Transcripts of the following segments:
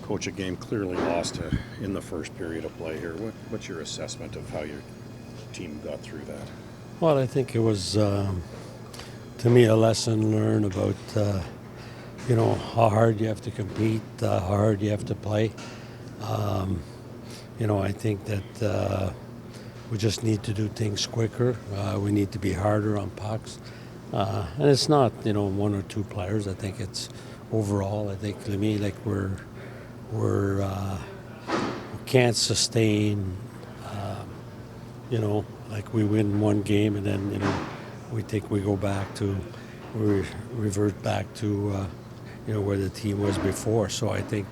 Coach, a game clearly lost in the first period of play here. What's your assessment of how your team got through that? Well, I think it was, to me, a lesson learned about, how hard you have to compete, how hard you have to play. I think that we just need to do things quicker. We need to be harder on pucks. And it's not, one or two players. I think it's overall. I think, to me, like we can't sustain, like we win one game and then, we think we go back to, we revert back to, where the team was before. So I think,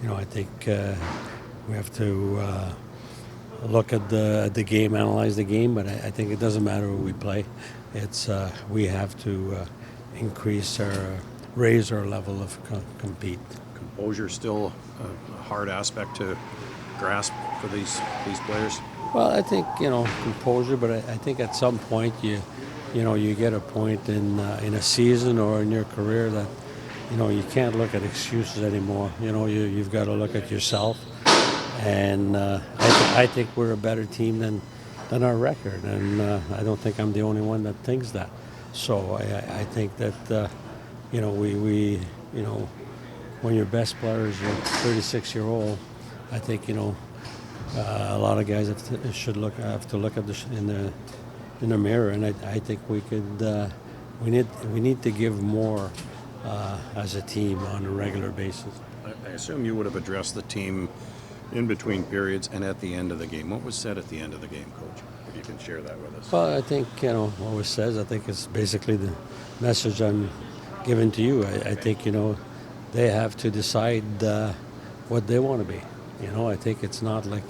we have to look at the game, analyze the game, but I think it doesn't matter who we play. It's we have to raise our level of compete. Composure still a hard aspect to grasp for these players? Well, I think, composure, but I think at some point you get a point in a season or in your career that, you can't look at excuses anymore. You've got to look at yourself. And I think we're a better team than our record. And I don't think I'm the only one that thinks that. So I think that, we when your best player is your 36-year-old, I think, a lot of guys have to look at in the mirror, and I think we could we need to give more as a team on a regular basis. I assume you would have addressed the team in between periods and at the end of the game. What was said at the end of the game, Coach? If you can share that with us. Well, I think what was said. I think it's basically the message I'm giving to you. I think they have to decide what they want to be. I think it's not like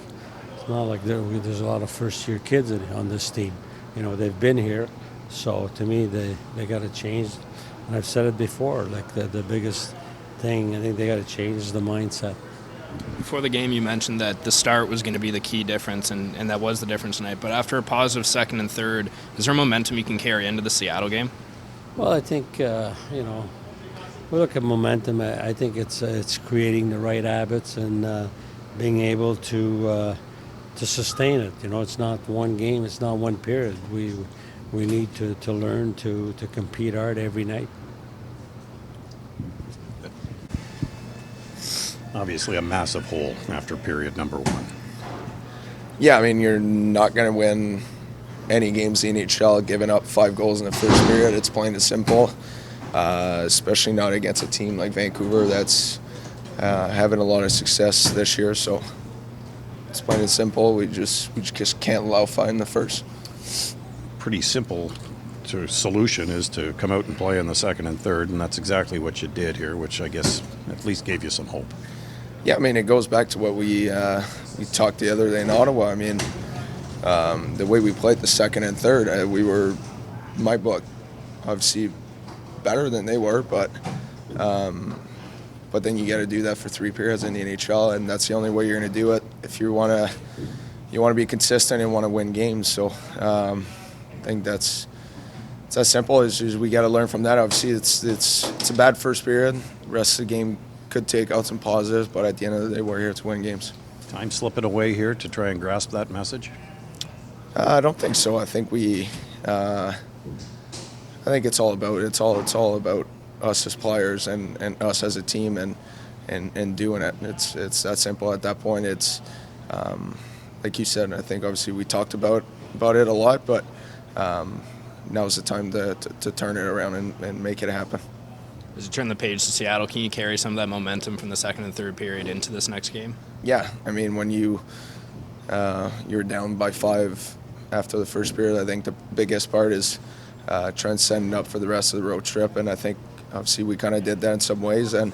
there's a lot of first-year kids on this team. They've been here, so to me they got to change. And I've said it before. Like the biggest thing, I think they got to change the mindset. Before the game, you mentioned that the start was going to be the key difference, and that was the difference tonight. But after a positive second and third, is there momentum you can carry into the Seattle game? Well, I think we look at momentum. I think it's creating the right habits and being able to sustain it. It's not one game. It's not one period. We need to learn to compete hard every night. Obviously a massive hole after period number one. Yeah, I mean, you're not going to win any games in the NHL giving up 5 goals in the first period. It's plain and simple, especially not against a team like Vancouver that's having a lot of success this year. So it's plain and simple. We just can't allow 5 in the first. Pretty simple solution is to come out and play in the second and third, and that's exactly what you did here, which I guess at least gave you some hope. Yeah, I mean, it goes back to what we talked the other day in Ottawa. I mean, the way we played the second and third, we were, in my book, obviously better than they were, but then you got to do that for 3 periods in the NHL, and that's the only way you're going to do it if you want to be consistent and want to win games. So I think it's as simple as we got to learn from that. Obviously, it's a bad first period. The rest of the game could take out some positives, but at the end of the day, we're here to win games. Time slipping away here to try and grasp that message? I don't think so. I think I think it's all about us as players and us as a team and doing it. It's that simple. At that point, it's like you said. I think obviously we talked about it a lot, but now's the time to turn it around and make it happen. As you turn the page to Seattle, can you carry some of that momentum from the second and third period into this next game? Yeah, I mean, when you're down by 5 after the first period, I think the biggest part is transcending up for the rest of the road trip, and I think obviously we kind of did that in some ways. And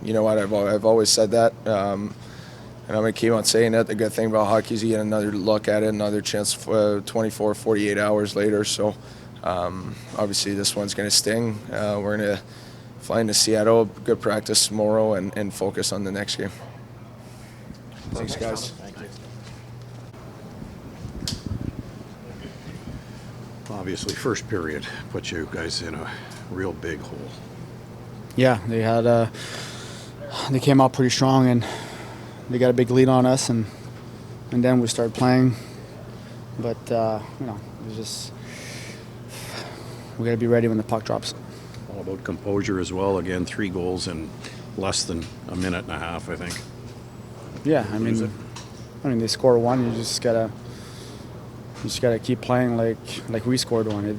you know what, I've always said that, and I'm going to keep on saying that. The good thing about hockey is you get another look at it, another chance 24, 48 hours later. So obviously this one's going to sting. We're going to fly into Seattle, good practice tomorrow, and focus on the next game. Thanks, guys. Thank you. Obviously, first period put you guys in a real big hole. Yeah, they had they came out pretty strong, and they got a big lead on us, and then we started playing. But it was just we got to be ready when the puck drops. All about composure as well. Again, 3 goals in less than a minute and a half, I think. Yeah, I Lose it. mean, they score one. You just gotta keep playing like we scored one.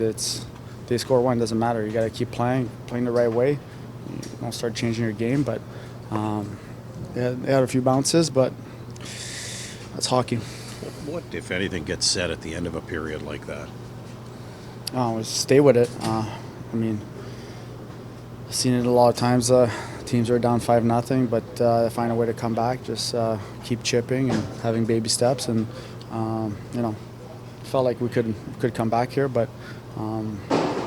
They score one, doesn't matter. You gotta keep playing the right way. You don't start changing your game. But they had a few bounces, but that's hockey. What, if anything, gets said at the end of a period like that? Stay with it. I've seen it a lot of times. Teams are down 5-0, but find a way to come back. Just keep chipping and having baby steps, and felt like we could come back here, but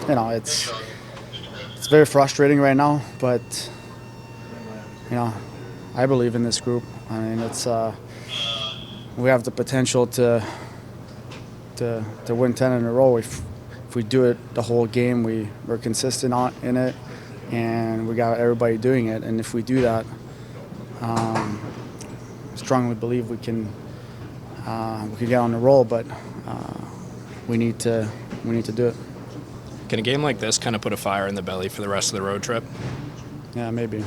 it's very frustrating right now. But I believe in this group. I mean, we have the potential to win 10 in a row if we do it the whole game. We're consistent in it, and we got everybody doing it. And if we do that, I strongly believe we can get on the roll. But we need to do it. Can a game like this kind of put a fire in the belly for the rest of the road trip? Yeah, maybe.